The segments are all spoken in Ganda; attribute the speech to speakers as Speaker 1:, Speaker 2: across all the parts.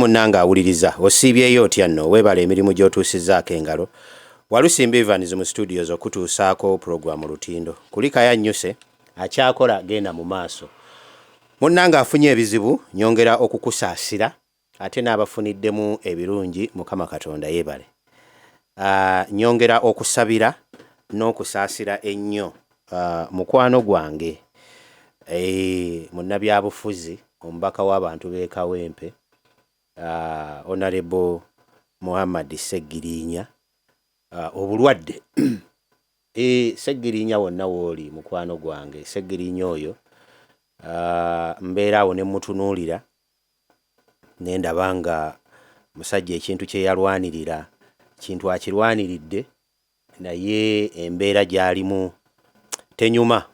Speaker 1: munnanga awuliriza osiibyeyo otya nno weebala emirimu gy'otuusizzaako engalo Walusimba Evans mu studios okutuusaako program Olutindo kulikaya nnyuse akyakola genda mu maaso munnanga afunye ebizibu nyongera okukusaasira ate n'abafuniddemu ebirungi Mukama Katonda yeebale nyongera okusabira n'okusaasira ennyo mukwano gwange munnabyabufuzi omubaka w'abantu b'e Kawempe Honorable Muhammad Seggirinya obulwadde Seggirinya wonna wooli mukwano gwange Seggirinya oyo mbeeraawo ne mutunuulira nendaba nga musajja ekintu kye yalwanirira kintu akirwaniridde naye embeera gy'alimu tenyuma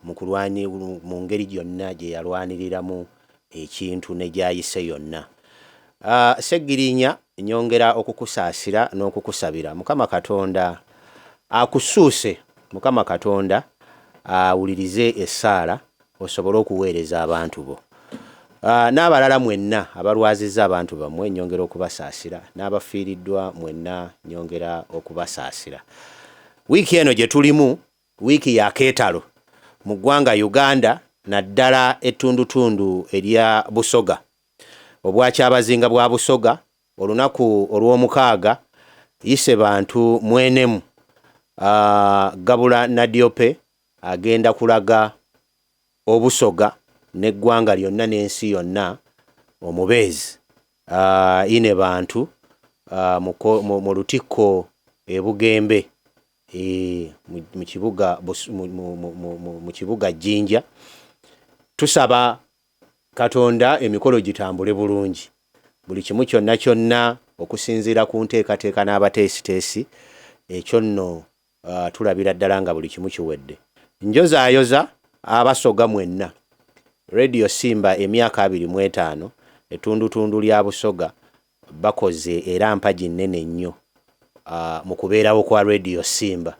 Speaker 1: mu ngeri gyonna gye yalwaniriramu ekintu ne gyayise yonna Seggirinya nyongera okukusaasira n'okukusabira Mukama Katonda akusuuse Mukama Katonda awulirize essaala osobole okuweereza abantu bo n'abalala mwenna abalwazizza abantu bammwe nyongera okubasaasira n'abafiiriddwa mwenna nyongera okubasaasira wiiki eno gye tulimu wiiki ya keetalo mu ggwanga Uganda naddala ettundutundu erya Busoga obwakyabazinga bwa Busoga olunaku olw'omukaaga yise bantu mwenemu Gabula Nadiope agenda kulaga Obusoga n'eggwanga lyonna n'ensi yonna omubeezi ine bantu mu lutikko Bugembe mu kibuga Jinja tusaba Katonda emikolo gitambule bulungi buli kimu kyonna kyonna okusinziira ku nteekateeka n'abateesiteesi ekyo nno tulabira ddala nga buli kimu kiwedde njozaayoza Abasoga mwenna Radio Simba emyaka 25 ettundutundu lya Busoga bakoze era mpagi nnene nnyo mu kubeerawo kwa Radio Simba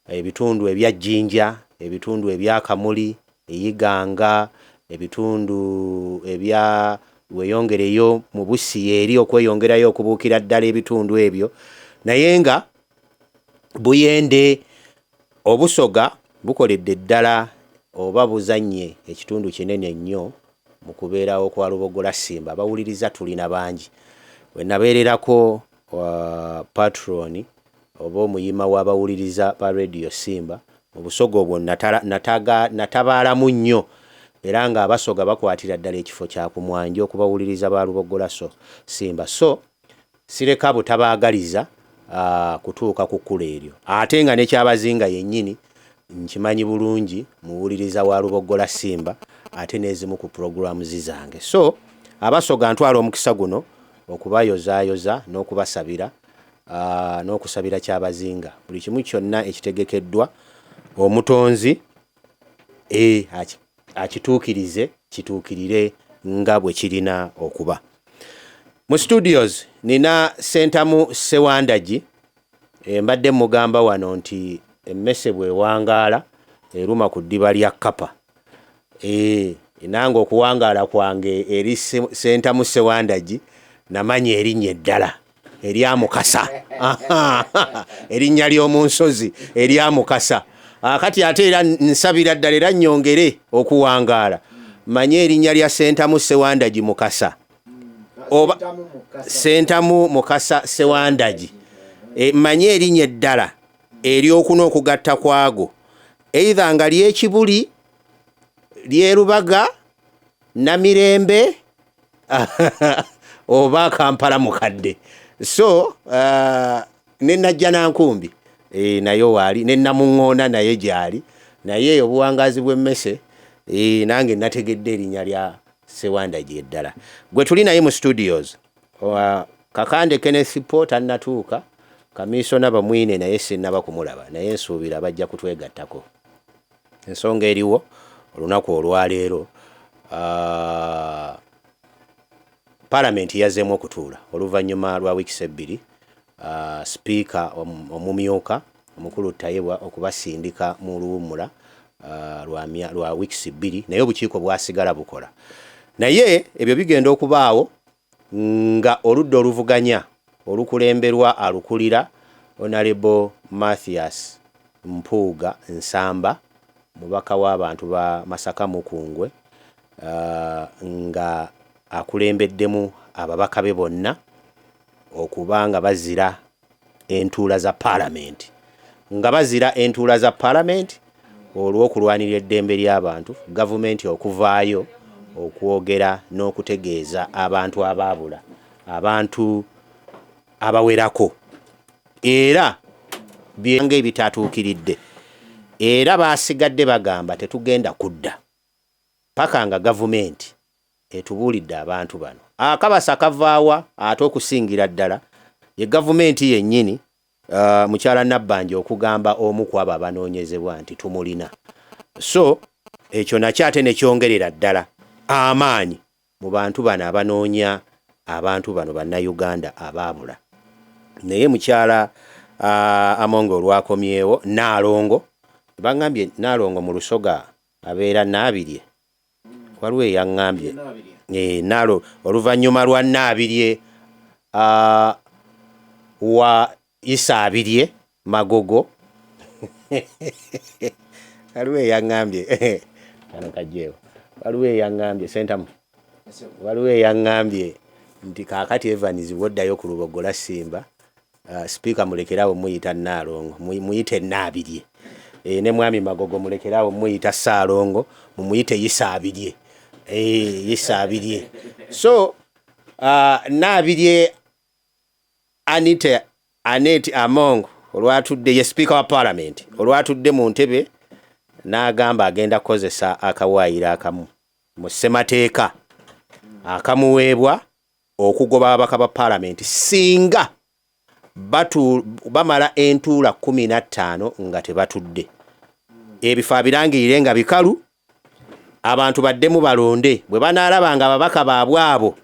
Speaker 1: ebitundu ebya Jinja ebitundu ebya Kamuli Eyiganga ebitundu ebya weyongereyo mu Busiya eri okweyongerayo okubuukira ddala ebitundu ebyo naye nga Buyende Obusoga bukoledde ddala oba buzannye ekitundu kinene nnyo mu kubeerawo kwa Lubogola Simba bawuliriza tulina bangi we nabeererako patroni oba omuyima w'abawuliriza ba Radio Simba mu Busoga obwo natabaalamu nnyo era nga Abasoga bakwatira ddala ekifo kya kumwanjo okubawuliriza ba Lubogola Simba so sireka butabaagaliza kutuuka ku kkula eryo ate nga nekyabazinga yennyini nkimanyi bulungi muwuliriza wa Lubogola Simba ate n'ezimu ku programu zange so Abasoga ntwala omukisa guno okubayozaayoza n'okubasabira n'okusabira kyabazinga buli kimu kyonna ekitegekeddwa omutonzi akituukirize kituukirire nga bwe kirina okuba mu studios nina Sentamu Ssewandagi mbadde mugamba wano nti emmese bwewangaala eruma ku ddiba lya Kapa nange okuwangaala kwange eri Sentamu Ssewandagi namanya erinnya eddala erya Mukasa erinnya ly'omu nsozi erya Mukasa kati ate era nsabira ddala era nnyongere okuwangaala manye erinnya lya Sentamu Ssewandagi Mukasa oba Sentamu Mukasa Ssewandagi manye erinnya eddala eryokuna okugatta kwago either nga ly'Ekibuli ly'Erubaga Namirembe oba Kampala mukadde so nenajja Nankumbi naye waali nenamuŋŋoona naye gyali naye obuwangazi bw'emmese nange nategedde erinnya lya Ssewandagi eddala gwe tuli naye mu studios Kakande Kenneth Paul tannatuuka Kamisona Bamwine naye sinnaba kumulaba naye nsuubira bajja kutwegattako ensonga eriwo olunaku olwaleero Parliament yazzeemu okutuula oluvannyuma lwa wiiki 2 Speaker omumyuka omukulu Tayebwa okubasindika mu luwummula lwa wiiki 2 naye obukiiko bwasigala bukola naye ebyo bigenda okubaawo nga oludda oluvuganya olukulemberwa alukulira Honorable Mathias Mpuuga Nsamba, mubaka w'abantu ba Masaka Mukungwe, nga akulembeddemu ababaka be bonna okuba nga bazira entuula za Parliament, nga bazira entuula za Parliament olw'okulwanirira eddembe ly'abantu, gavumenti okuvaayo okwogera n'okutegeeza abantu abaabula, abantu abawerako, era byange ebitatuukiridde, era basigadde bagamba tetugenda kudda paka nga gavumenti etubuulidde abantu bano. Akabasa kavaawa ate okusingira ddala ye gavumenti yennyini, mukyala Nabbanja okugamba omu ku abo abanoonyezebwa nti tumulina. So ekyo nakyo ate ne kyongerera ddala amaanyi mu bantu bano abanoonya abantu bano bannayuganda abaabula. Naye mukyala Amongo olwakomyewo, Naalongo, bangambye Naalongo mu Lusoga abeera Naabirye, waliwo eyaŋŋambye Naalo oluvannyuma lwa Naabirye wa Isaabirye Magogo waliwo eyaŋŋambye kano kajjeewo, waliwo eyaŋŋambye Sentamu, waliwo eyaŋŋambye nti kaakati Evans bw'oddayo ku Lubogola Simba, sipiika mulekerawo muyita Naalongo, muyite Naabirye, ne mwami Magogo mulekerawo muyita Ssaalongo, mumuyite Isaabirye, Isaabirye. So Naabirye Annette Among olwatudde ye speaker wa Parliament, olwatudde mu ntebe n'agamba agenda kukozesa akawaayiro akamu mu ssemateeka akamuweebwa okugoba ababaka ba Parliament singa bamala entuula 15 nga tebatudde. Ebifo abirangirire nga bikalu, abantu baddemu balonde. Bwe banaalaba nga ababaka baabwe abo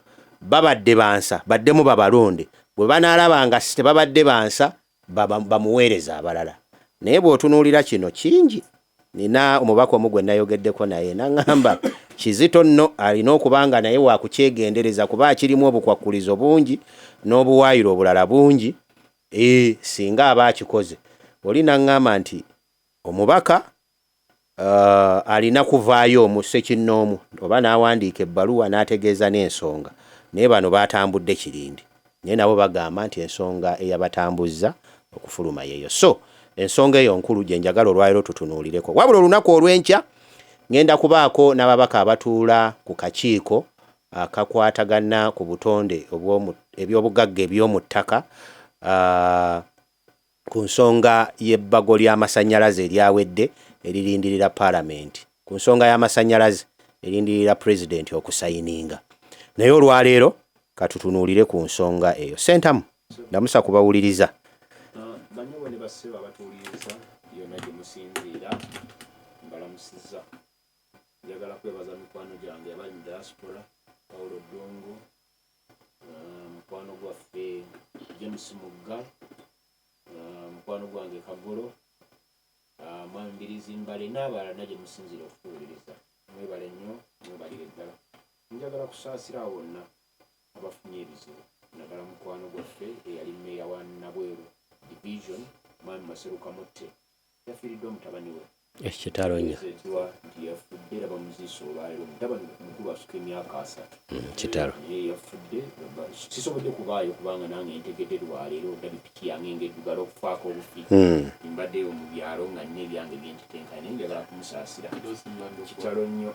Speaker 1: babadde bansa, baddemu babalonde. Bwe banaalaba nga tebabadde bansa, bamuweereza abalala. Naye bw'otunuulira kino kingi. Nina omubaka omu gwe nayogeddeko naye n'aŋŋamba kizito nno, alina okubanga naye wakukyegendereza kuba kirimu obukwakkulizo bungi n'obuwaayiro obulala bungi. Singa aba akikoze, oli n'aŋŋamba nti omubaka alina kuvaayo omuse kinnoomu oba n'awandiika ebbaluwa n'ategeeza n'ensonga. Naye bano batambudde kirindi, naye nabo bagamba nti ensonga eyabatambuzza okufuluma yeeyo. So ensonga eyo nkulu gye njagala olwaliro tutunuulireko. Wabula olunaku olw'enkya ngenda kubaako n'ababaka abatuula ku kakiiko akakwatagana ku butonde eby'obugagga eby'omu ttaka ku nsonga y'ebbago ly'amasannyalaze eryawedde eririndirira Parliament, ku nsonga y'amasannyalaze erindirira President okusayininga. Naye olwaleero katutunuulire ku nsonga eyo. Sentamu, ndamusa kubawuliriza.
Speaker 2: Banyuwe ne basseba batuuliriza yonna gye musinziira, mbalamusizza. Njagala kwebaza mikwano gyange abali mu diaspora, Paulo Ddungu, mukwano gwaffe James Mugga, mukwano gwange Kagolo, Mwambirizi Mbale n'abalala nagye musinziira okutuuliriza. Mwebale nnyo, mwebalire ddala. Njagala kusaasira wonna abafunye ebizibu. Njagala mukwano gwaffe eyali mmeeya wa Nabweru Division, Mwami Maseruka Mutte, yafiiriddwa mutabani we
Speaker 1: Kitalo nnyo
Speaker 2: nti yafudde era bamuziisa olwaleero. Mutabani mukulu asuka emyaka 3.
Speaker 1: Kitalo
Speaker 2: yafudde, sisobodde kubaayo kubanga nange ntegedde lwaleero ndabye piki yange ng'eddugala okufaako obufi. Mbaddeyo mu byalo nga nnina ebyange byentitenkana naye njagala kumusaasira. Kitalo nnyo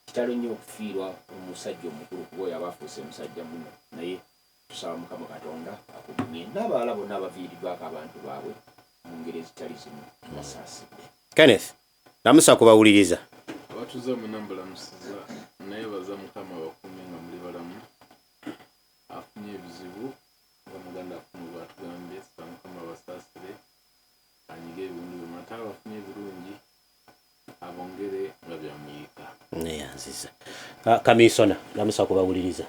Speaker 2: kitalo nnyo okufiirwa omusajja omukulu kuba oyo aba afuuse musajja muno, naye tusaba Mukama Katonda akugumye n'abalala bonna abaviiriddwako abantu baabwe mu ngeri ezitali zimu basaasidde.
Speaker 1: Kenneth, namusa kubawuliriza.
Speaker 3: Abatuuze munambulamusiza naye baza Mukama bakuume nga muli balamu. Afunye ebizibu nga muganda afumu bwatugambye, saba Mukama basaasire, anyige ebintu byomata bafunye ebirungi, abongere nga byamuyika.
Speaker 1: Neyanziza. Kamisona, namusa kubawuliriza.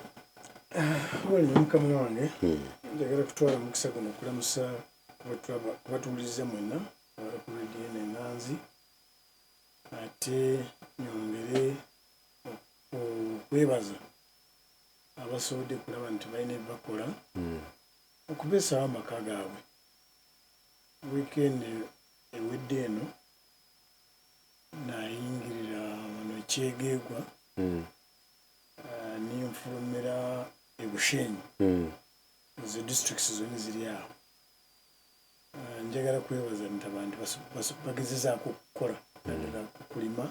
Speaker 4: Wali Mukama wange, njagala kutwala mukisa guno okulamusa kubatuuliriza mwenna ku Radio Enganzi, ate nyongere okwebaza abasobodde kulaba nti balina ebibakola okubeesawo amaka gaabwe. Wiikendi ewedde eno nayingirira wano Kyegeegwa ninfulumira e Bushenyi, ezo districts zonna ziri awo. Njagala kwebaza nti abantu bagezezaako okukola naddala kulima,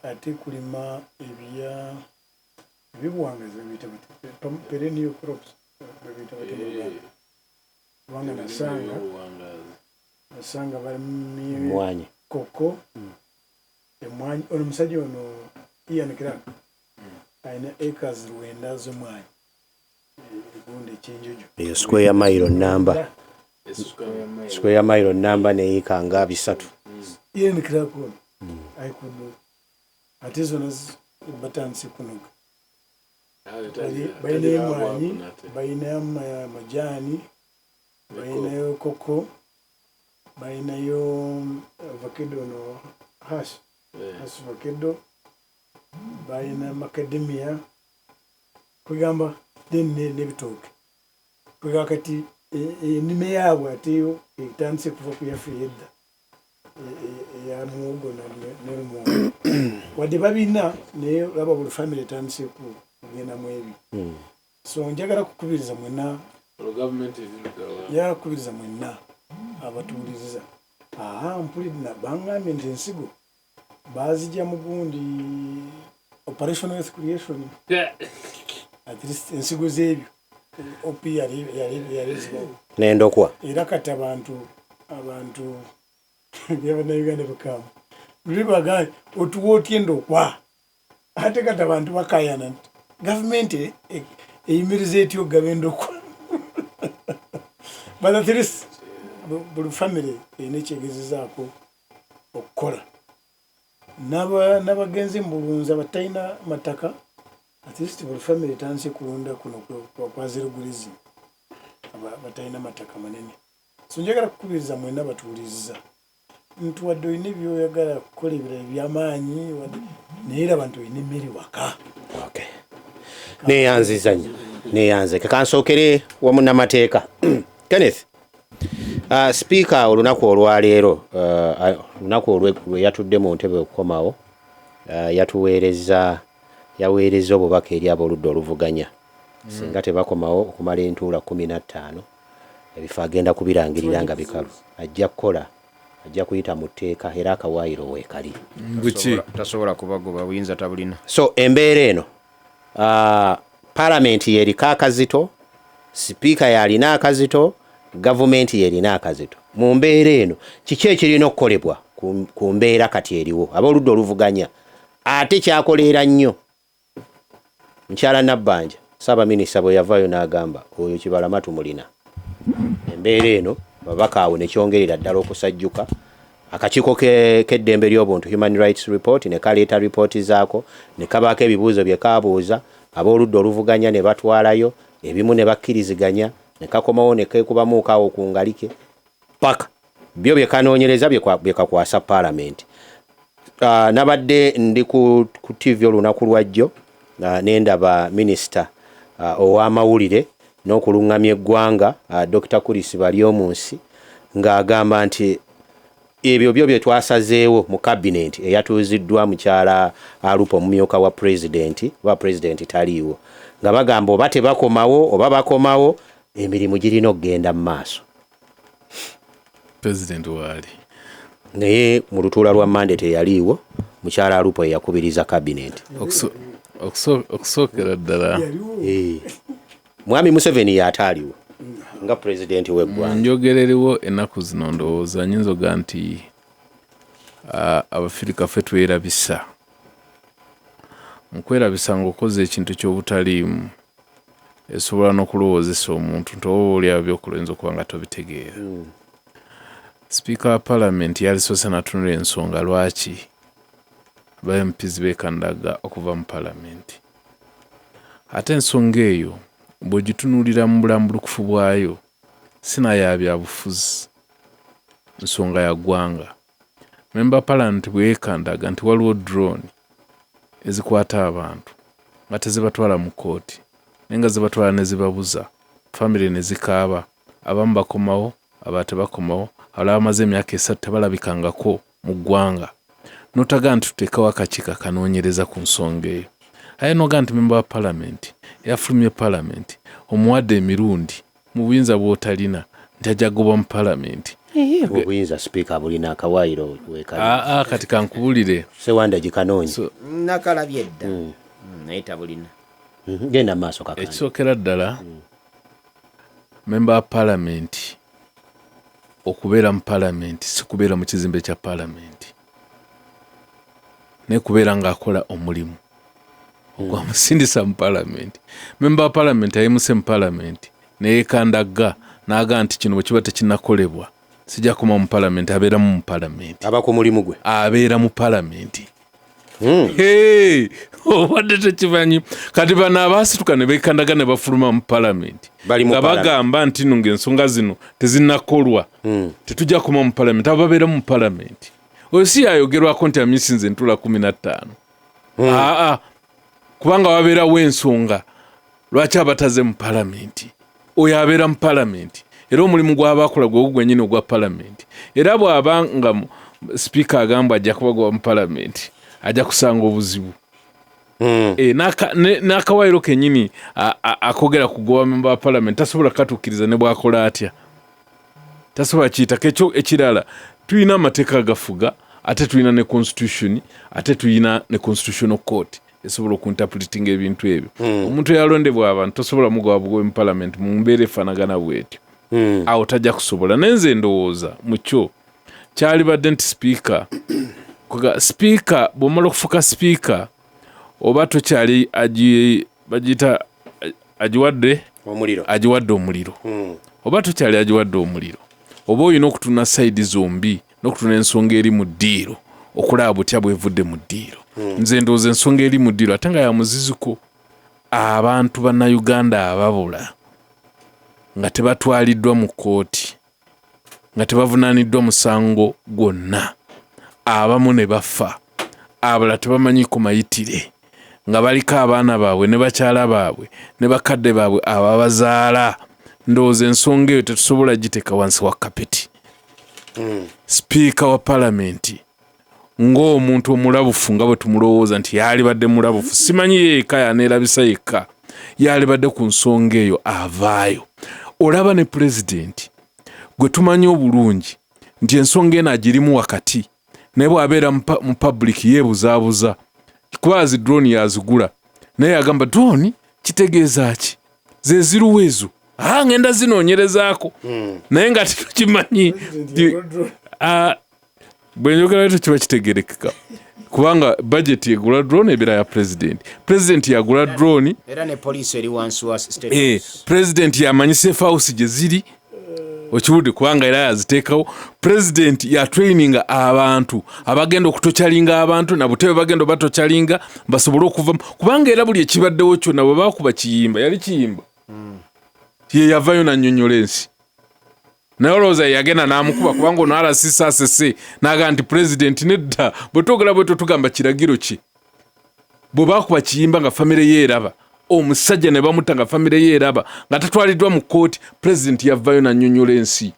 Speaker 4: ate kulima eby'obuwangazi babiyita perennial crops babiyita kubanga nasanga balimye koko, emwanyi. Ono omusajja ono Ian Clark alina acres 9 z'omwanyi, egundi ekyenjojo
Speaker 1: eyo square mile namba neyiika nga 3.
Speaker 4: Ian Clark ono ayikudu ate zonna batandise kunoga. Balina emwanyi, balina majaani, balinayo koko, balinayo avocado no hash avocado, balina macadamia, kwegamba n'ebitooke. Kwegamba kati ennima yaabwe ate yo etandise kuva ku yaffe edda eya muwogo n'emwogo. Wadde babina naye olaba buli famire etandise kugenda mu ebyo. So njagala kukubiriza mwenna, yakubiriza mwenna abatuwuliriza. Mpulira bangambye nti ensigo bazijja mugundi operation wealth creation, at least ensigo z'ebyo OP yali
Speaker 1: n'endokwa.
Speaker 4: Era kati abantu by'Abannayuganda bukaamu luli bagambye otuwa otya endokwa, ate kati abantu bakayana nti gavumenti eyimiriza etya okugaba endokwa. But at least buli famire erina ekyegezezaako okukola. N'abagenzi mu bulunzi abatalina mataka, at least buli famire etandise kulonda kuno kwa zero grazing, batalina mataka manene. So njagala kukubiriza mwenna batuwuliriza nti wadde olina ebyoyagala kukola ebirala ebyamaanyi, naye era abantu olina emmere waka.
Speaker 1: Neyanziza nnyo, neyanze. Kansookere wa munnamateeka Kenneth. Speaker olunaku olwaleero, olunaku lwe yatudde mu ntebe okukomawo, yaweereza obubaka eri ab'oludda oluvuganya. Singa tebakomawo okumala entuula 15, ebifo agenda kubirangirira nga bikalu. Ajja kukola, ajja kuyita mu tteeka era akawaayiro weekali.
Speaker 2: Tasobola kubagoba, buyinza tabulina.
Speaker 1: So embeera eno, Palamenti yeriko akazito, Sipiika yalina akazito, gavumenti yerina akazito. Mu mbeera eno kiki ekirina okukolebwa ku mbeera kati eriwo ab'oludda oluvuganya? Ate kyakoleera nnyo Mukyala Nabbanja, Ssaabaminisita bwe yavaayo n'agamba oyo Kibalama tumulina. Embeera eno babaka awo ne kyongerera ddala okusajjuka. Akakiiko k'eddembe ly'obuntu Human Rights Report ne kaleeta ripooti zaako, ne kabaako ebibuuzo bye kaabuuza, ab'oludda oluvuganya ne batwalayo, ebimu ne bakkiriziganya, ne kakomawo ne keekubamuuko awo ku ngalike paka byo bye kanoonyereza bye kakwasa Paalamenti. Nabadde ndi ku TV olunaku lwajjo n'endaba minisita ow'amawulire n'okuluŋŋamya eggwanga Dr. Kulis Balyomunsi ng'agamba nti ebyo byo bye twasazeewo mu kabineti eyatuuziddwa mukyala Alupo omumyuka wa pulezidenti taliiwo, nga bagamba oba tebakomawo oba bakomawo emirimu girina okugenda mu maaso.
Speaker 3: President waali
Speaker 1: naye mu lutuula lwa Mande teyaliiwo, mukyala Alupo eyakubiriza kabineti.
Speaker 3: Okusookera ddala
Speaker 1: Mwami Museveni yataaliwo nga pulezidenti w'eggwanga.
Speaker 3: Njogereriwo ennaku zino ndowooza nyinza oga nti Abafirika ffe twerabisa. Mu kwerabisa ng'okoze ekintu ky'obutaliimu esobola n'okulowoozesa omuntu nti oba oli abyokola oyinza okuba nga tobitegeera. Sipiika wa Paalamenti yalisoose n'atunula ensonga lwaki ba MPs beekandaga okuva mu Paalamenti. Ate ensonga eyo bw'ogitunuulira mu bulambulukufu bwayo sinayo abyabufuzi, nsonga ya ggwanga. Member Paalamenti bwe yeekandaga nti waliwo drone ezikwata abantu nga tezibatwala mu kooti naye nga zibatwala ne zibabuza famire ne zikaaba abamu bakomawo aba tebakomawo abalala bamaze emyaka 3 tebalabikangako mu ggwanga notaga nti tuteekawo akakiiko akanoonyereza ku nsonga eyo aye noga nti memba wa palamenti yafulumye palamenti omuwadde emirundi mu buyinza bw'otalina nti ajja kugoba mu palamenti
Speaker 1: obuyinza sipiika bulina akawaayiro wekali
Speaker 3: kati kankubulire
Speaker 1: Ssewandagi kanoonyi
Speaker 2: nakalabye dda naye tabulina
Speaker 1: genda maaso kakandi
Speaker 3: ekisookera ddala memba wa palamenti okubeera mu palamenti si kubeera mu kizimbe kya palamenti naye kubeera ng'akola omulimu ogwamusindisa mu palamenti memba wa palamenti ayimuse mu palamenti neyeekandagga n'aga nti kino bwe kiba tekinakolebwa sijja koma mu palamenti abeeramu mu palamenti
Speaker 1: aba ku mulimu gwe
Speaker 3: abeera mu palamenti obadde tekimanyi kati bano abaasituka ne beekandaga ne bafuluma mu palamenti nga bagamba nti no ng'ensonga zino tezinakolwa tetujja koma mu palamenti abo babeera mu palamenti oyo si yayogerwako nti amisinze entula 15 kubanga wabeerawo ensonga lwaki abataze mu palamenti oyo abeera mu palamenti era omulimu gw'abakola gwe gwennyini ogwa palamenti era bw'aba nga sipiika agamba ajja kubagoba mu palamenti ajja kusanga obuzibu n'akawaayiro kennyini akogera kugoba memba wa palamenti tasobola katuukiriza ne bw'akola atya tasobola kiyitako ekyo ekirala tulina amateeka agafuga ate tulina ne constitution ate tulina ne constitutional court esobola okunterpretinga ebintu ebyo omuntu eyalondebwa abantu tosobola mugoba bugobe mu palamenti mu mbeera efaanagana bwetyo awo tajja kusobola naye nze ndowooza mu kyo kyali badde nti sipiika bw'omala okufuka sipiika oba tokyali bagiyita agiwadde omuliro oba tokyali agiwadde omuliro oba olina okutuna sayidi zombi n'okutuna ensonga eri mu ddiiro okulaba butya bwevudde mu ddiiro nze ndowooza ensonga eri mu ddiiro ate nga yamuzizuko abantu bannayuganda ababula nga tebatwaliddwa mu kooti nga tebavunaaniddwa musango gwonna abamu ne bafa abalala tebamanyiko mayitire nga baliko abaana baabwe ne bakyala baabwe ne bakadde baabwe ababazaala ndowooza ensonga eyo tetusobola giteeka wansi wa kapeti sipiika wa palamenti ng'omuntu omulabufu nga bwe tumulowooza nti yalibadde mulabufu simanyi yeeka yaneerabisa yekka yalibadde ku nsonga eyo avaayo olaba ne pulezidenti gwe tumanyi obulungi nti ensonga eno agirimu wakati naye bw'abeera mu public yeebuzaabuza kuba drone yazigula naye agamba drone kitegeeza ki ze ziruwa ezo ngenda zinoonyerezaako naye nga tetukimanyi bwe njogera ekyo kiba kitegerekeka kubanga budget yegula drone ebeera ya president yagula drone
Speaker 2: era ne police eri wansi wa state
Speaker 3: president yamanyi safe house gye ziri okiwudde kubanga era yaziteekawo president ya training abantu abagenda okutokyalinga abantu na butebe bagenda batokyalinga basobole okuva kubanga era buli ekibaddewo kyonna bwe bakuba kiyimba yali kiyimba ye yavayo nannyonnyola ensi naye olowooza yagenda n'amukuba kubanga ono arasisaasese n'aga nti president nedda bwe twogera bwe tugamba kiragiro ki bwe bakuba kiyimba nga famire ye eraba omusajja ne bamutta nga famire ye eraba nga tatwaliddwa mu kooti president yavayo nannyonnyola ensi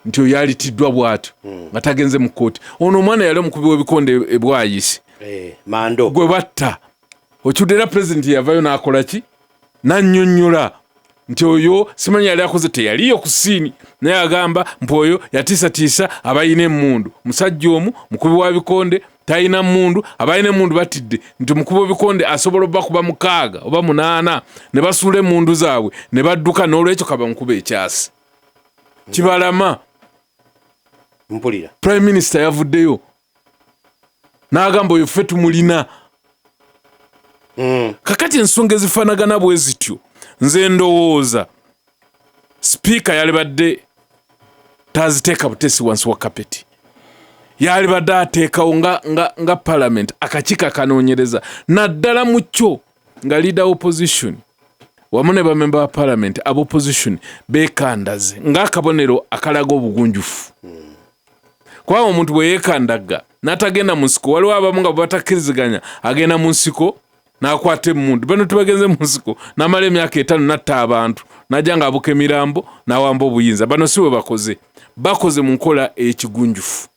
Speaker 3: nti oyo yalitiddwa bw'atyo nga tagenze mu kooti ono omwana yali omukubi w'ebikonde ebwayise
Speaker 1: mando
Speaker 3: gwe batta okiwudde era president yavayo n'akola ki nannyonnyola nti oyo simanyi yali akoze teyaliyo ku siini naye agamba mpoyo yatiisatiisa abayina emmundu musajja omu mukubi wa bikonde talina mmundu abalina emmundu batidde nti mukubi w'ebikonde asobola obakuba 6 oba 8 ne basuula emmundu zaabwe ne badduka n'olwekyo kaba mukuba ekyasi kibalama
Speaker 1: mpulira
Speaker 3: prime minister yavuddeyo n'agamba oyo ffe tumulina kakati ensonga ezifaanagana bwe zityo nze ndowooza sipiika yalibadde taziteeka butesi wansi wa kapeti yalibadde ateekawo nga palamenti akakiiko akanoonyereza naddala mu kyo nga leader opposition wamu ne bamemba ba palamenti aba opposition beekandaze ng'akabonero akalaga obugunjufu kubanga omuntu bwe yeekandaga n'atagenda mu nsiko waliwo abamu nga bwe batakkiriziganya agenda mu nsiko n'akwata emmundu bano tubagenze mu nsiko n'amala emyaka 5 natta abantu najja ng'abuka emirambo n'awamba obuyinza. Bano si we bakoze mu nkola ekigunjufu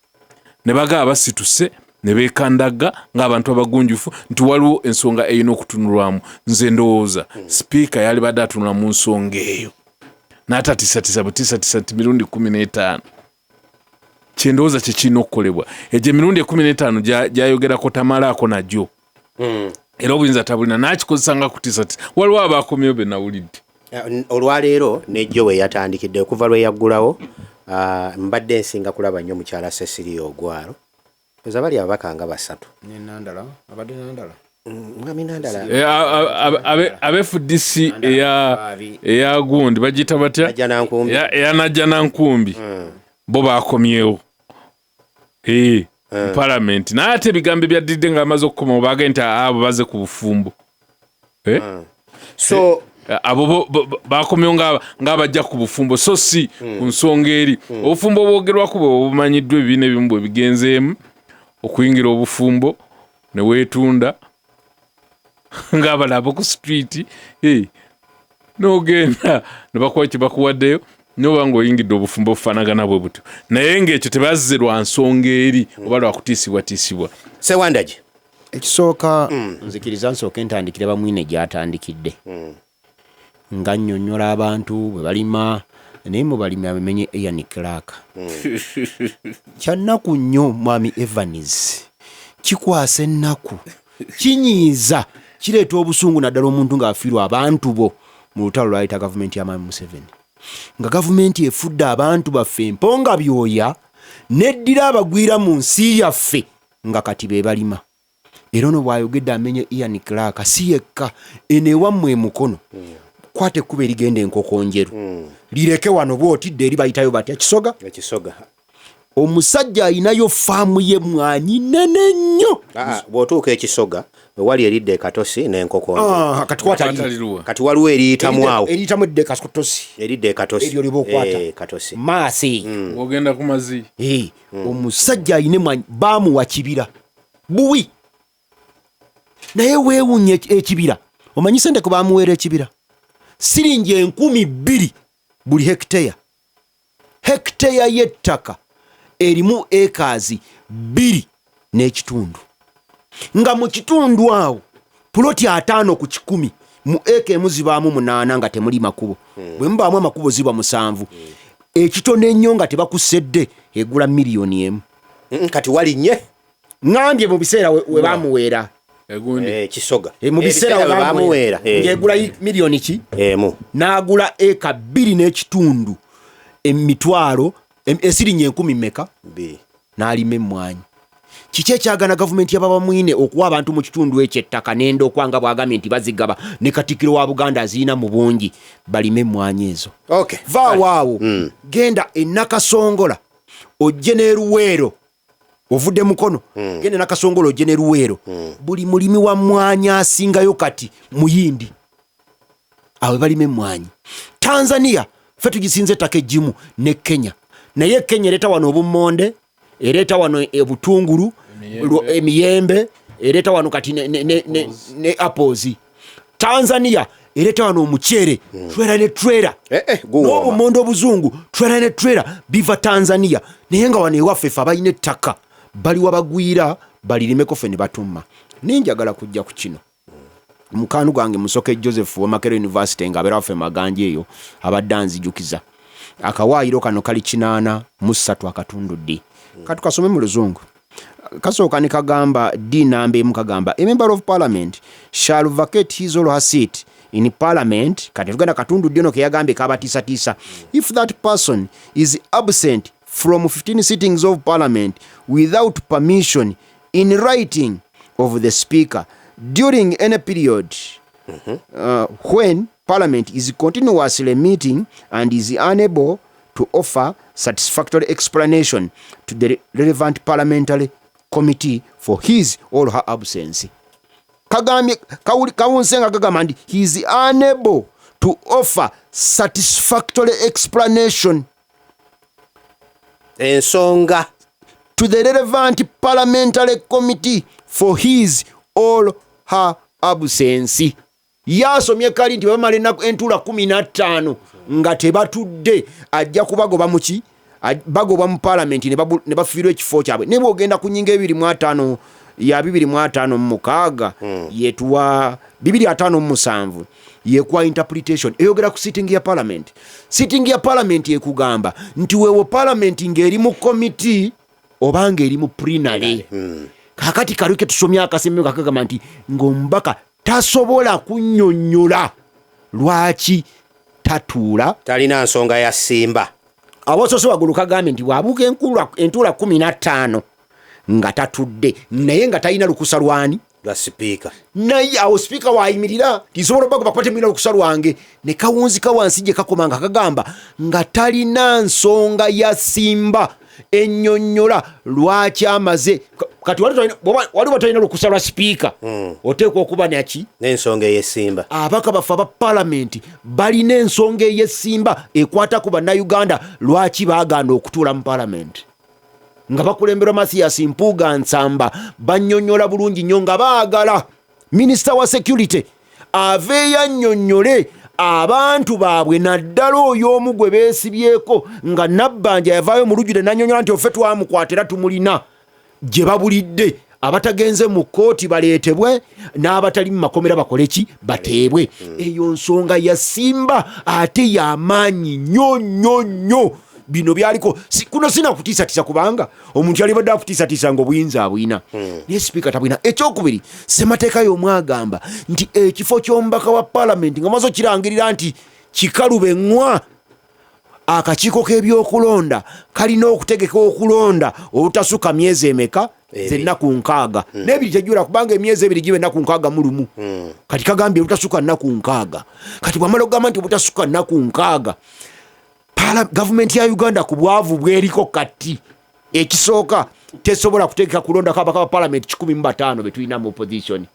Speaker 3: ne bagaba basituse ne beekandaga ng'abantu abagunjufu nti waliwo ensonga erina okutunulwamu. Nze ndowooza sipiika yali badde atunula mu nsonga eyo n'atatisatisa butisatisa nti mirundi 15 kyendowooza kyekirina okukolebwa. Egyo emirundi 15 gyayogerako tamalaako nagyo era obuyinza tabulina n'akikozesa nga kutisatisa. Waliwo abaakomyewo be nawulidde.
Speaker 1: Olwaleero nejjo we yatandikidde okuva lwe yaggulawo. Mbadde nsinga kulaba nnyo mukyala Cecilia Ogwaro. Oza bali ababaka nga 3.
Speaker 2: Nandala abadde Nandala.
Speaker 1: Mwami Nandala.
Speaker 3: Abefudisi eya gundi bagiyita batya? Najja Nankumbi. Bo baakomyewo. Parliament. N'ate ebigambo byaddidde ng'amaze okukoma baage nti abo baze ku bufumbo.
Speaker 1: So
Speaker 3: abo bakomyewo ng'abajja ku bufumbo so si ku nsonga eri. Obufumbo bwogerwako bumanyiddwa ebibiina ebimu bwe bigenzeemu okuyingira obufumbo ne weetunda ng'abalaba ku street n'ogenda ne bakuwa kye bakuwaddeyo noba ng'oyingidde obufumbo bufaanagana bwe butyo. Naye ng'ekyo tebazze lwa nsonga eri oba lwa kutiisibwatiisibwa.
Speaker 1: Ssewandagi
Speaker 2: ekisooka nzikiriza nsooke ntandikire Bamwine gy'atandikidde nga nnyonnyola abantu bwe balima naye mu balimi abemenye Ian Clark. Kyannaku nnyo mwami Evans kikwasa ennaku kinyiiza kireeta obusungu naddala omuntu ng'afiirwa abantu bo mu lutalo lwayita gavumenti ya Mwami Museveni nga gavumenti efudde abantu baffe mponga byoya neddira abagwira mu nsi yaffe nga kati be balima. Era ono bw'ayogedde amenye Ian Clark si yekka eneewammwe emukono kwate kuba erigenda enkoko njeru lireke wano bootidde eri bayitayo batya Kisoga. Omusajja ayinayo faamu ye mwanyi nene nnyo.
Speaker 1: Bw'otuuka Ekisoga wali eridde ekatosi n'enkoko kati waliwo eriyitamu awo
Speaker 2: eriyitamu edde katosi
Speaker 1: eridde ekatosi
Speaker 2: eryo liba okwata
Speaker 1: katosi
Speaker 2: maasi
Speaker 3: ogenda ku mazi.
Speaker 2: omusajja ayine mwanyi baamuwa kibira buwi naye weewunya ekibira. Omanyi sente ku baamuweera ekibira siringi 2,000 buli hekiteya. Hekiteya y'ettaka erimu ekaazi 2.5 nga mu kitundu awo puloti 5 ku 10 mu eka emu zibaamu 8 nga temuli makubo. Bwe mubaamu amakubo ziba 7. Ekitone ennyo nga tebakusedde egula $1,000,000.
Speaker 1: Kati walinnye
Speaker 2: ngambye mu biseera we baamuweera
Speaker 1: Kisoga
Speaker 2: mu biseera we baamuweera ng'egula $1,000,000 ki
Speaker 1: emu
Speaker 2: n'agula eka 2.5 emitwalo esirinye 10 mmeka n'alima emmwanyi. Kiki ekyagana gavumenti ya Bamwine okuwa abantu mu kitundu ekyettaka n'enda okwanga bwagambye nti bazigaba ne Katikkiro wa Buganda azirina mu bungi balime emmwanyi ezo. Vaawaawo genda e Nakasongola ojje n'eruweero ovudde mukono genda e Nakasongola ojje n'eruweero buli mulimi wa mmwanyi asingayo kati muyindi awe balime emmwanyi. Tanzania ffe tugisinze ettaka eggimu ne Kenya naye Kenya ereeta wano obummonde ereeta wano obutungulu emiyembe ereeta wano kati ne apples. Tanzania ereeta wano omuceere twera ne twera n'obummonde obuzungu twera ne twera biva Tanzania naye nga wano ewaffe ffe abalina ettaka baliwa bagwira balirimeko ffe ne batumma. Ninjagala kujja ku kino mukaanu gwange Musoke Joseph wa Makerere University nga abeera waffe Maganja eyo abadde anzijukiza akawaayiro kano kali 83 akatundu D. Kati kasome mu Luzungu. Kasooka ne kagamba D namba emu kagamba a member of parliament shall vacate his or her seat in parliament. Kati tugenda katundu D ono ke yagambe kabatiisa if that person is absent from 15 sittings of parliament without permission in writing of the speaker during any period when parliament is continuously meeting and is unable to offer satisfactory explanation to the relevant parliamentary committee for his or her absence. Kawunsenga kagamba nti he is unable to offer satisfactory explanation
Speaker 1: ensonga
Speaker 2: to the relevant parliamentary committee for his or her
Speaker 5: absence yasomye kali nti bamala entula 15 nga tebatudde ajja kubagoba muki bagoba mu parliament ne bafiirwa ekifo kyabwe ne bwogenda ku nyinga 25 ya 256 yetuwa 257 yekuwa interpretation eyogera ku sitting ya parliament. Sitting ya parliament yekugamba nti wewe parliament ngeri mu committee obanga eri mu plenary. Kakati karuke tusomya akasembe kakagamba nti ngombaka tasobola kunnyonnyola lwaki tatuula
Speaker 1: talina nsonga ya simba.
Speaker 5: Abososo wagulu kagambye nti bwabuuka entula 15 nga tatudde naye nga talina lukusa lwani
Speaker 1: lwa sipiika.
Speaker 5: Naye awo sipiika waayimirira tisobola obagoba kwatemira lukusa lwange ne kawunzika wansi gye kakoma nga kagamba nga talina nsonga ya simba ennyonnyola lwaki amaze kati waliwo talina lukusa lwa sipiika oteekwa okuba naki
Speaker 1: n'ensonga ey'essimba.
Speaker 5: abaka bafe aba palamenti balina ensonga ey'essimba ekwata ku bannayuganda lwaki baaganda okutuula mu palamenti nga bakulemberwa Mathias Mpuuga Nsamba bannyonnyola bulungi nnyo nga baagala minisita wa security aveeyo annyonnyole abantu baabwe naddala oyo omu gwe beesibyeko nga Nabbanja yavaayo mu lujjudde nannyonnyola nti offe twamukwata era tumulina gye babulidde abatagenze mu kkooti baleetebwe n'abatali mu makomera bakole ki bateebwe. Eyo nsonga ya simba ate y'amaanyi nnyo bino byaliko kuno sina kutiisatiisa kubanga omuntu yalibadde akutiisatiisa ng'obuyinza abuyina naye sipiika tabuyina. Ekyokubiri ssemateeka y'omwagamba nti ekifo ky'omubaka wa palamenti nga maze okirangirira nti kikaluba eŋŋwa akakiiko k'ebyokulonda kalina okutegeka okulonda obutasukka myezi emeka zennaku 6 n'ebiri tejjula kubanga emyezi 2 gibe ennaku 6 mu lumu kati kagambye obutasukka nnaku 6 kati bwamala okugamba nti obutasukka nnaku 6 gavumenti ya Uganda ku bwavu bweriko kati ekisooka tesobola kutegeka kulonda kabaka wa palamenti 15 betulina mu opposition.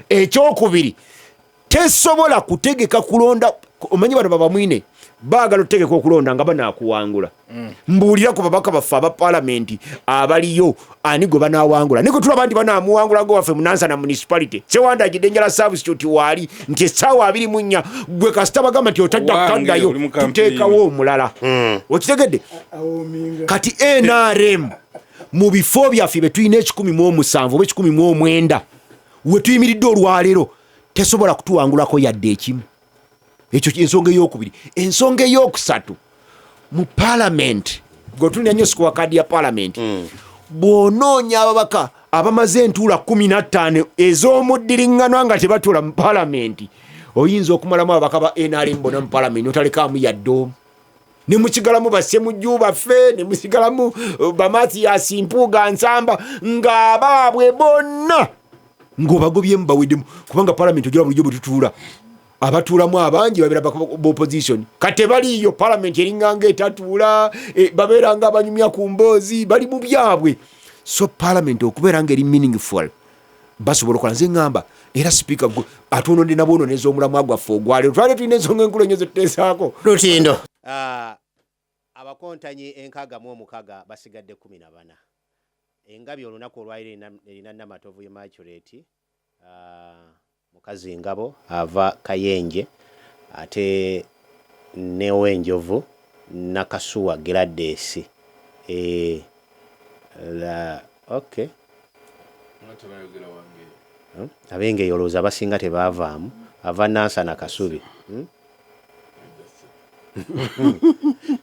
Speaker 5: Ekyokubiri tesobola kutegeka kulonda omanyi bano Bamwine baagala otegeka okulonda nga banaakuwangula mbuulira ku babaka baffe aba palamenti abaliyo ani gwe banaawangula niko tulaba nti banaamuwangula ngo waffe Munansa na municipality Ssewandagi Dangerous Substitute waali nti essaawa 24 gwe kasita bagamba nti otajja kukaddayo tuteekawo omulala okitegedde kati NRM mu bifo byaffe be tulina 17 oba 19 we tuyimiridde olwaleero tesobola kutuwangulako yadde ekimu. Ekyo ensonga ey'okubiri. Ensonga ey'okusatu mu palamenti gotulina nnyo sikuwa kadi ya palamenti bw'onoonya ababaka abamaze entula 15 ez'omuddiringanwa nga tebatuula mu palamenti oyinza okumalamu ababaka ba NRM bona mu palamenti otalekaamu yadde omu ne mukigalamu Bassemujju baffe ne musigalamu Mathias Mpuuga Nsamba ng'abaabwe bonna ng'obagobyemu baweddemu kubanga palamenti ogira bulijjo bwe tutuula abatuulamu abangi babeera opposition kate baliyo palamenti eringanga etatuula babeera nga abanyumya ku mboozi bali mu byabwe so palamenti okubeera nga eri meaningful basobola okola nze ngamba era sipiika atononde nabononeza omulamu gwaffe ogwaleero twali tulina ensonga enkulu ennyo zetuteesaako
Speaker 1: Lutindo. Abakontanyi 616 basigadde 14 engabi olunaku olwaliro erina Namatovu Immaculate mukazi ngabo ava Kayenje ate Newenjovu Nakasuwa Gladys okay abenge yoloza basinga tebavaamu ava Nansa na Kasubi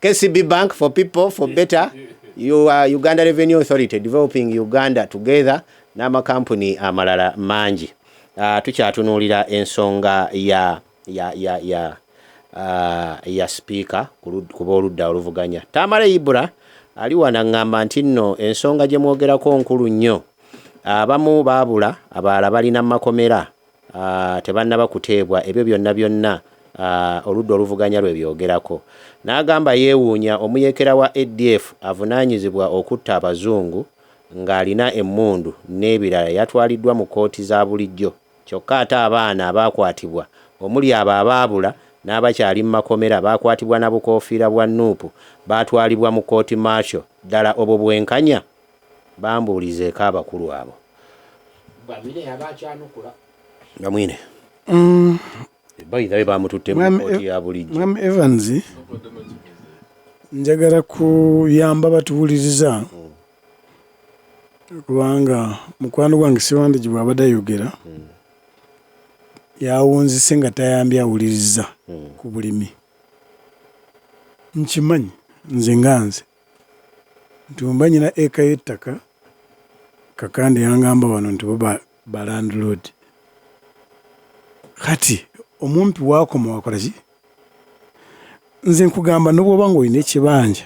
Speaker 1: KCB Bank for people for better you are Uganda Revenue Authority developing Uganda together n'amakampuni amalala mangi. Tukyatunuulira ensonga ya speaker ku booludda oluvuganya. Tamale Ibura ali wanaŋŋamba nti nno ensonga gye mwogerako nkulu nnyo abamu baabula abalala balina makomera tebannaba kuteebwa ebyo byonna oludda oluvuganya lwe byogerako. N'agamba yeewuunya omuyeekera wa ADF avunaanyizibwa okutta abazungu ng'alina emmundu n'ebirala yatwaliddwa mu kkooti za bulijjo kyokka ate abaana abaakwatibwa omuli abo abaabula n'abakyali mu makomera baakwatibwa na bukoofiira bwa Nuupu baatwalibwa mu kkooti maasho ddala obwo bwenkanya bambuulizeeko abakulu abo. Bamwine bayidawe bamututte mu kkooti ya bulijjo.
Speaker 4: Mwami Evans njagala kuyamba batuwuliriza kubanga mukwano gwange Ssewandagi bw'abadde ayogera yawunzise nga tayambye awuliriza ku bulimi. Nkimanyi nze nganze ntumba nyina eka y'ettaka kakande yangamba wano nti bo ba landlord. Kati omumpi wakoma wakola ki? Nze nkugamba n'obwoba ng'olina ekibanja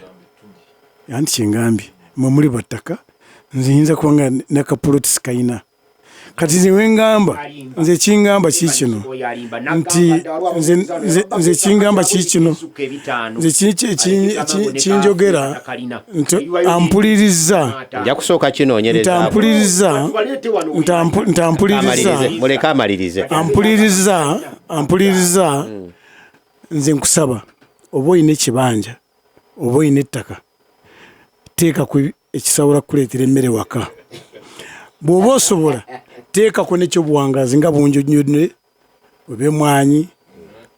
Speaker 4: anti kyengambye mwe muli battaka nze yinza kuba nga nakapuloti sikayina. Kati nze wengamba nze kingamba ki kino nti nze kingamba ki kino nze kinjogera nti ampuliriza
Speaker 1: Nja kusooka kinoonyereza muleke amalirize.
Speaker 4: Ampuliriza nze nkusaba oba oyina ekibanja oba oyina ettaka teekaku ekisabula kuleetera emmere waka. Bw'oba osobola teekako nekyobuwangazi nga bunjonyonne oba emwanyi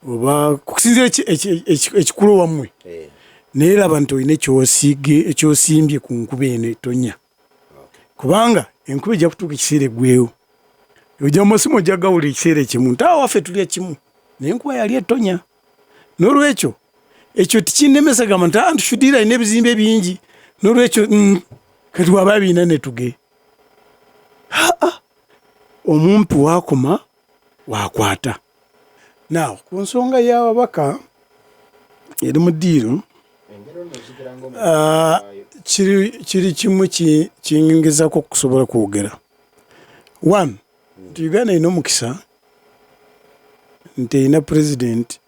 Speaker 4: oba kusinzira ekikulu wammwe naye laba nti olina ekyosimbye ku nkuba eno etonya kubanga enkuba ejja kutuuka ekiseera eggwewo ojja musimu ojja gawulira ekiseera ekimu nti awo waffe tulya kimu naye enkuba yali etonya. N'olwekyo ekyo tikinnemesa gamba nti ntushuddira alina ebizimbe bingi n'olwekyo kati waba biina netuge omumpi wakoma wakwata. Naawe ku nsonga y'ababaka eri mu ddiiro kiri kimu kingezako okusobola kwogera. One, nti Uganda erina omukisa nti erina pulezidenti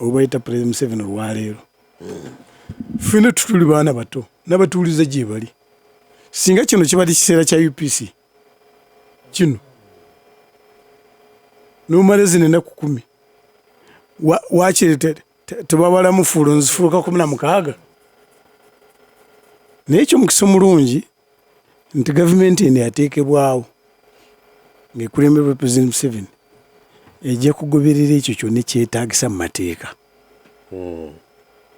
Speaker 4: oba ayita Pulezidenti Museveni olwaleero. Ffenna tutuli baana bato n'abatuuliza gye bali. Singa kino kibali kiseera kya UPC kino n'omala zino ennaku 10 waakiri tebabalamu fuulo nzifuuka 16. Naye ekyomukisa omulungi nti gavumenti eno yateekebwawo ng'ekulembera Pulezidenti Museveni ejja kugoberera ekyo kyonna ekyetaagisa mu mateeka.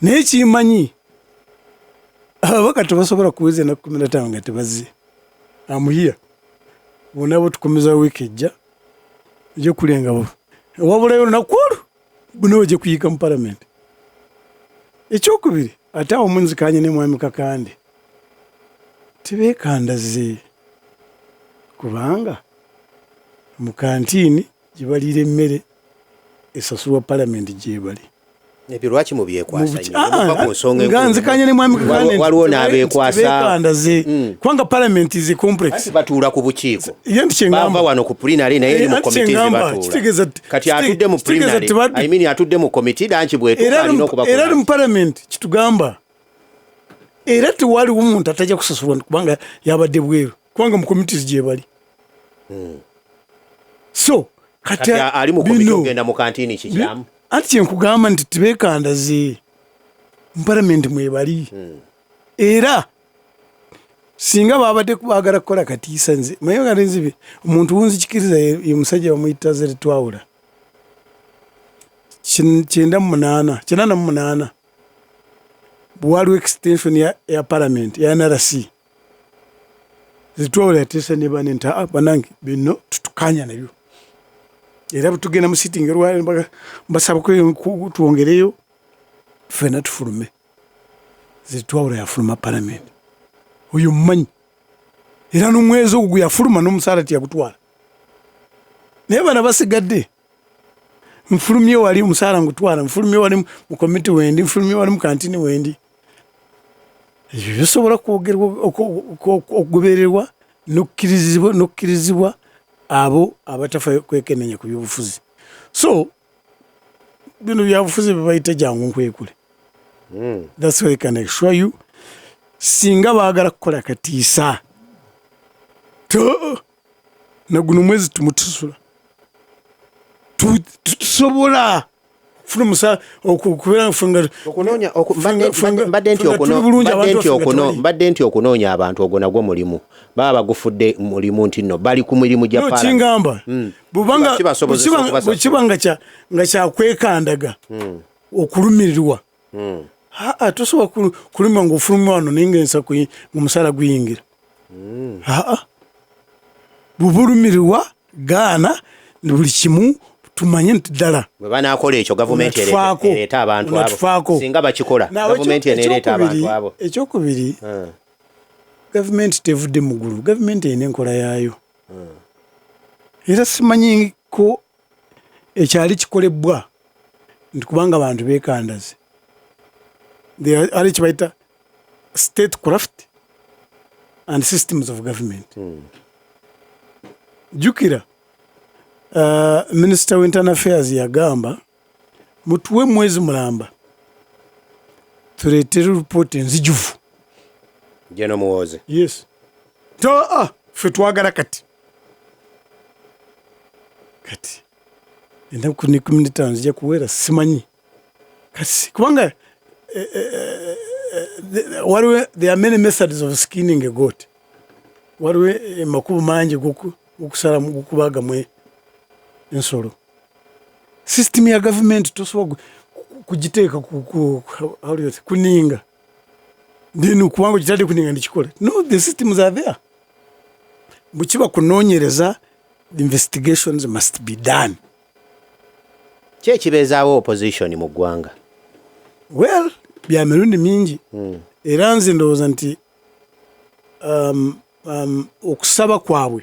Speaker 4: Naye kimanyi ababaka tebasobola kuweza ennaku 15 nga tebazze. Amuhiya bonna bo tukomeza wiiki ejja ojja kulenga bo wabulayo olunaku olwo bonna bajja kuyiika mu palamenti. Ekyokubiri ate awo munzikanye ne mwami Kakande tebeekandaze kubanga mu kantiini gye baliira emmere esasulwa palamenti gye bali.
Speaker 1: Ebyo lwaki mubyekwasa
Speaker 4: nga nzikanye ne mwami Kakande
Speaker 1: waliwo n'abeekwasa
Speaker 4: tebeekandaze kubanga palamenti is a complex.
Speaker 1: Batuula ku bukiiko bava wano ku plenary naye eri mu komiti zebatuula. Kati atudde mu plenary atudde mu komiti danki bwetuka alina okuba
Speaker 4: era ali mu palamenti kitugamba era tewaliwo omuntu atajja kusasulwa kubanga yabadde bweru kubanga mu komiti gye bali. So kati
Speaker 1: ali mu komiti ogenda mu kantiini kikyamu.
Speaker 4: Anti kyenkugamba nti tebeekandaze mu palamenti mwebali. Era singa babadde baagala kukola katiisa nze maye nga nzibe omuntu wunzikiriza ye musajja bamuyita Zeretwawula 98 bwaliwo extension ya palamenti ya NRC Zeretwawula yateesa ne bane nti banange bino tutukanya nabyo era butugenda mu sitting olwali mbasaba twongereyo ffenna tufulume. Zeretwawula yafuluma palamenti oyo mmanyi era n'omwezi ogwo yafuluma n'omusaala tiyagutwala. Naye bana basigadde nfulumye wali omusaala ngutwala nfulumye wali mu komiti wendi nfulumye wali mu kantini wendi. Ebyo bisobola kwogerwa okugobererwa n'okkirizibwa abo abatafa kwekenenya ku byobufuzi. So bino byabufuzi bebayita jangu nkwekule. That's why I can assure you singa baagala kukola katiisa na guno mwezi tumutusula tusobola funa musa okubera funga
Speaker 1: okunoonya mbadde nti okunoonya abantu ogwo nagwo mulimu baba bagufudde mulimu nti nno bali ku mirimu gya
Speaker 4: parliament kingamba bukibanga nga kyakwekandaga okulumirirwa tosobola kulumwa ng'ofulumwa wano naye ng'ensa ng'omusala guyingira bubulumirirwa gaana buli kimu tumanye nti ddala
Speaker 1: bwe banaakola ekyo gavumenti ereeta abantu abo singa bakikola gavumenti eneereeta abantu abo.
Speaker 4: Ekyokubiri gavumenti tevudde mu ggulu, gavumenti erina enkola yaayo era simanyiko ekyali kikolebwa nti kubanga abantu beekandaze ali kibayita state craft and systems of government. Jukira Minister of Internal Affairs yagamba mutuwe mwezi mulamba tuleetere report nzijuvu
Speaker 1: jeno muwoze.
Speaker 4: Yes ffe twagala kati ennaku 15 zijja kuweera simanyi kati kubanga there are many methods of skinning a goat. Waliwo makubu mangi gokusala gokubagamu ensolo. System ya government tosobola kugiteeka kuninga then kubanga kitadde kuninga ndikikola. No, the systems are there. Bukiba kunoonyereza, the investigations must be done.
Speaker 1: Kyekibeezaawo opposition mu ggwanga?
Speaker 4: Well, bya mirundi mingi era nze ndowooza nti okusaba kwabwe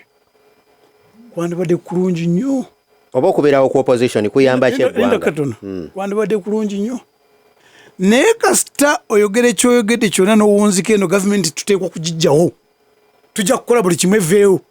Speaker 4: kwandibadde kulungi nnyo.
Speaker 1: Oba okubeerawo ku opposition kuyamba ki eggwanga?
Speaker 4: Kwandibadde kulungi nnyo. Naye kasita oyogere kyoyogedde kyonna n'owunzika eno gavumenti tuteekwa kugijjawo. Tujja kukola buli kimu eveewo.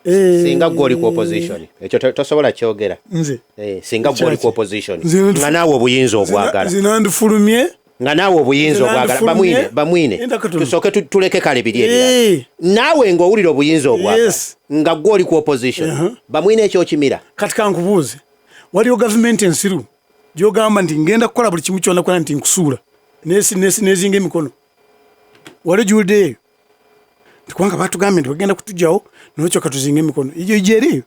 Speaker 1: Singa gw'oli ku opposition ekyo tosobola kyogera.
Speaker 4: Nze
Speaker 1: singa gw'oli ku opposition nga naawe obuyinza obwagala.
Speaker 4: Zinandifulumye
Speaker 1: nga naawe obuyinza obwagala. Bamwine tusooke tuleke kale biri ebirala. Naawe ng'owulira obuyinza obwagala nga gw'oli ku opposition Bamwine ekyo kimira.
Speaker 4: Kati kankubuuze, waliwo gavumenti ensiru gy'ogamba nti ngenda kukola buli kimu kyonna kola nti nkusuula nezinga emikono. Wali gy'oliddeyo kubanga batugambye nti bagenda kutujjawo nokyo katuzinga emikono. Ijo ijeriyo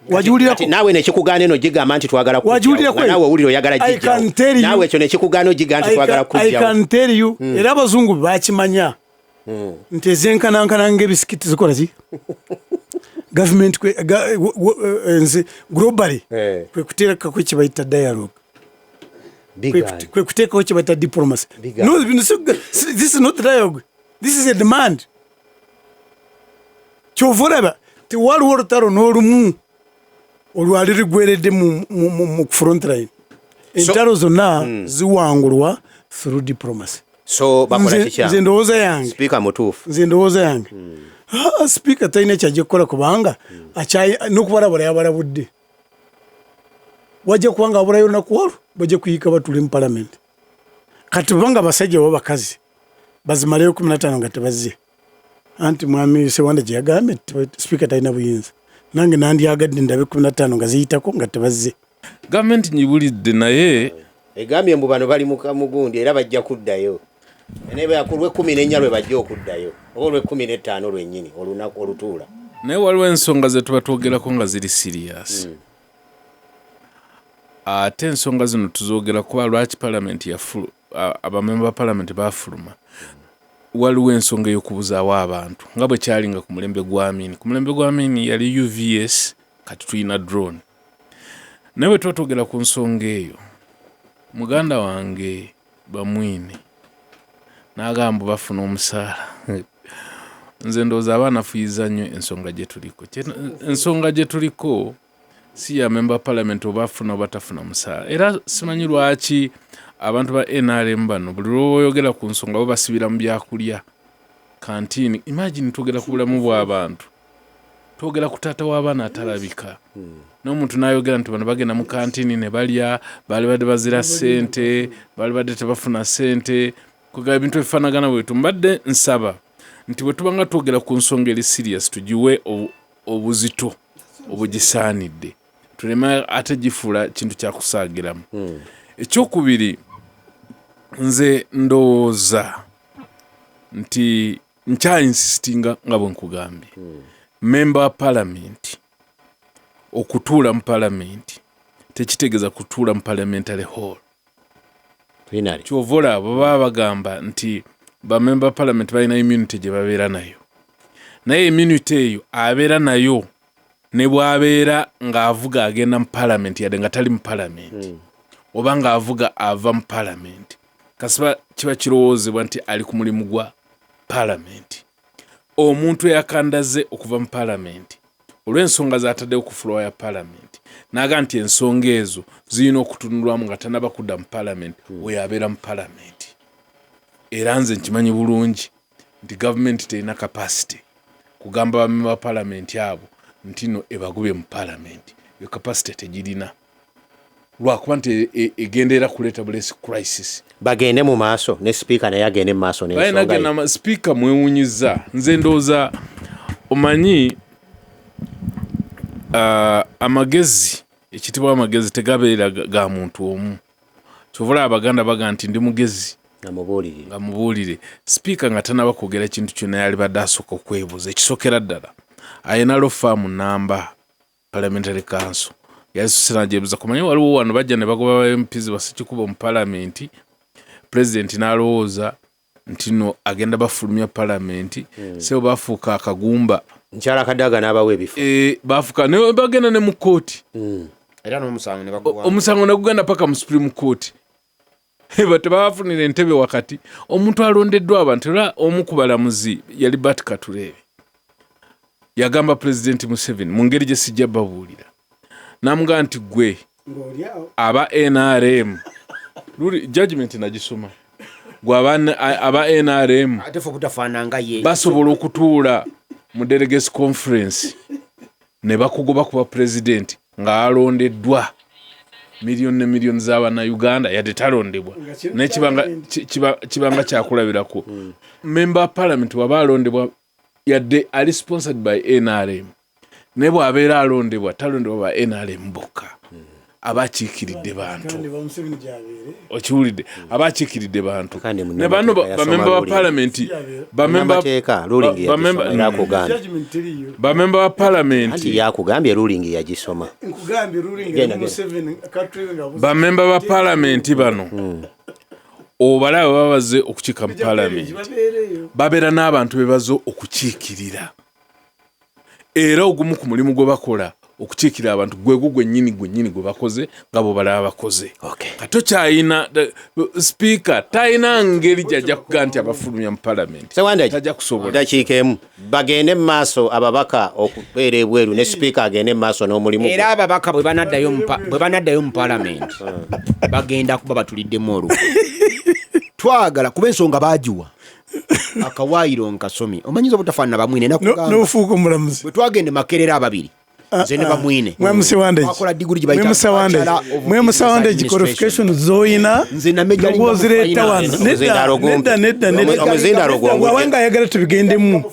Speaker 4: wajiwulirako
Speaker 1: naawe nekikugaana eno gigamba nti twagala kujjawo naawe owulira oyagala gijjawo naawe ekyo nekikugaana ogiga nti twagala kujjawo.
Speaker 4: I can tell you era abazungu bakimanya nti ezenkanankana ng'ebisikiti zikola ki gavumenti nze globally kwe kuteekako kyebayita dialogue, kwe kuteekako kyebayita diplomacy. No, this is not dialogue, this is a demand. Kyova olaba tewaliwo olutalo n'olumu olwali ligweredde mu front line. Entalo zonna ziwangulwa through diplomacy.
Speaker 1: So bakola kikya
Speaker 4: nze ndowooza yange
Speaker 1: speaker mutuufu.
Speaker 4: Nze ndowooza yange speaker talina kyajja kukola kubanga n'okubalabula yabalabudde. Wajja kubanga abulayo olunaku olwo bajja kuyiika batule mu parliament. Kati banga abasajja oba bakazi bazimaleyo 15 nga tebazze. Anti mwami Ssewandagi yagambye speaker talina buyinza. Nange nandyagadde ndabe 15 nga ziyitako nga tebazze.
Speaker 3: Gavumenti nyibulidde naye
Speaker 1: egambye mbu bano bali mugundi era bajja kuddayo. Enebe yakulwe 14 lwe bajja okuddayo. Oba lwe 15 lwennyini olunaku olutuula.
Speaker 3: Naye waliwo ensonga ze tuba twogerako nga ziri serious. Ate ensonga zino tuzoogera kuba lwaki palamenti abamemba ba palamenti bafuluma. Waliwo ensonga ey'okubuzaawo abantu nga bwe kyalinga ku mulembe gwa Amin. Ku mulembe gwa Amin yali UVS, kati tulina drone. Naye bwe tuba twogera ku nsonga eyo, muganda wange Bamwine n'agamba bafuna omusaala. Nze ndowooza abaanafuyiza nnyo ensonga gye tuliko. Ensonga gye tuliko si ya memba palamenti oba afuna oba tafuna musaala. Era simanyi lwaki abantu ba NRM bano buli lwoyogera ku nsonga bo basibira mu byakulya kantini. Imagine twogera ku bulamu bw'abantu, twogera ku taata w'abaana atalabika. N'omuntu n'ayogera nti bano bagenda mu kantini ne balya, baali badde bazira ssente, baali badde tebafuna ssente, kwegala ebintu ebifaanagana bwetu. Mbadde nsaba nti bwe tuba nga twogera ku nsonga eri serious tugiwe obuzito obugisaanidde. tulema ate gifuula kintu kya kusaagiramu. Ekyokubiri nze ndowooza nti nkyayinsisitinga nga bwe nkugambye member wa parliament okutuula mu parliament tekitegeeza kutuula mu parliamentary hall. Kyova olaba baba bagamba nti bamemba wa parliament balina immunity gye babeera nayo, naye immunity eyo abeera nayo ne bw'abeera ng'avuga agenda mu parliament yadde nga tali mu parliament oba ng'avuga ava mu parliament kasiba kiba kirowoozebwa nti ali ku mulimu gwa parliament. Omuntu eyakandaze okuva mu parliament olw'ensonga z'ataddewo ku floor ya parliament n'aga nti ensonga ezo zirina okutunulwamu nga tanaba kudda mu parliament oyo abeera mu parliament. Era nze nkimanyi bulungi nti gavumenti terina capacity kugamba bamemba ba parliament abo nti no ebagube mu parliament. Yo capacity tegirina lwakuba nti egendeera kuleeta bulesi crisis.
Speaker 1: Bagende mu maaso ne speaker naye agende mu maaso n'ensonga
Speaker 3: ye. Speaker mwewunyiza nze ndowooza omanyi amagezi ekitibwa amagezi tegabeera ga muntu omu. Kyovula Abaganda baga nti ndi mugezi nga mubuulire. Speaker nga tanaba kwogera kintu kyonna yali badde asooka okwebuuza ekisookera ddala ayina lofaamu namba parliamentary council yalisusira gyebuuza kumanyi waliwo wano bajja ne bagoba MPs basekikuba mu parliament president n'alowooza nti no agenda bafulumya parliament sebo bafuuka akagumba
Speaker 1: nkyala kadaga n'abawa ebifu
Speaker 3: bafuuka ne bagenda ne mu kooti
Speaker 5: era n'omusango ne baguwa
Speaker 3: omusango ne gugenda paka mu supreme court. Bate bafunira entebe wakati omuntu alondeddwa abantu era omu ku balamuzi yali Bat Katurebe yagamba president Museveni mu ngeri gye sijja babuulira n'amugamba nti gwe aba NRM judgment nagisoma gwe aba NRM basobola okutuula mu delegates conference ne bakugoba kuba president nga alondeddwa million ne million z'abaana Uganda yadde talondebwa nekibanga kyakulabirako. Member parliament waba alondebwa yadde ali sponsored by NRM ne bw'abeera alondebwa talondebwa ba NRM bokka abakiikiridde bantu. Okiwulidde abakiikiridde bantu ne bano bamemba ba parliament bamemba ba parliament
Speaker 1: yakugambye ruling yagisoma
Speaker 3: bamemba ba parliament bano obalaba babaze okukiika mu parliament babeera n'abantu bebazo okukiikirira era ogumu ku mulimu gwe bakola okukiikira abantu gwennyini gwe bakoze nga bo balaba bakoze. Kato kyayina speaker tayina ngeri gyajja kugaa nti abafulumya mu parliament tajja kusobola.
Speaker 1: Dakiika emu bagende mu maaso ababaka okubeera ebweru ne speaker agende mu maaso n'omulimu
Speaker 5: era ababaka bwe banaddayo mu parliament bagenda kuba batuliddemu olukwe twagala kuba ensonga baagiwa akawaayiro nkasomi omanyiza obutafaanana Bamwine
Speaker 4: n'ofuuka omulamuzi
Speaker 5: bwe twagende Makerere ababiri nze ne Bamwine
Speaker 4: Ssewandagi qualification zoyina nobozireeta wano nedda ayagala tubigendemu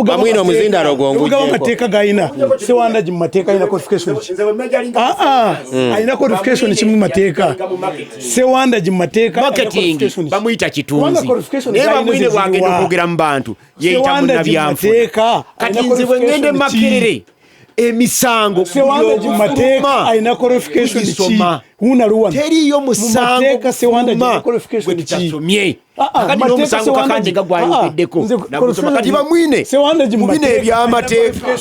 Speaker 1: Bamwine omuzindalo
Speaker 4: nobugaba amateeka gayina Ssewandagi mu mateeka ayina qualification ayina qualification kimu mu mateeka Ssewandagi mu mateeka
Speaker 5: marketing bamuyita kitunzi naye Bamwine bwagenda okwogera mu bantu yeeyita munnabyanfuna kati nze bwe ngende Makerere emisango
Speaker 4: Ssewandagi mu mateeka ayina qualification ki unaluwa
Speaker 5: teriyo musango
Speaker 4: qualification ki
Speaker 5: tutasomye kati n'omusango kakande nga gwayogeddeko kati Bamwine
Speaker 4: Ssewandagi mu
Speaker 5: eby'amateeka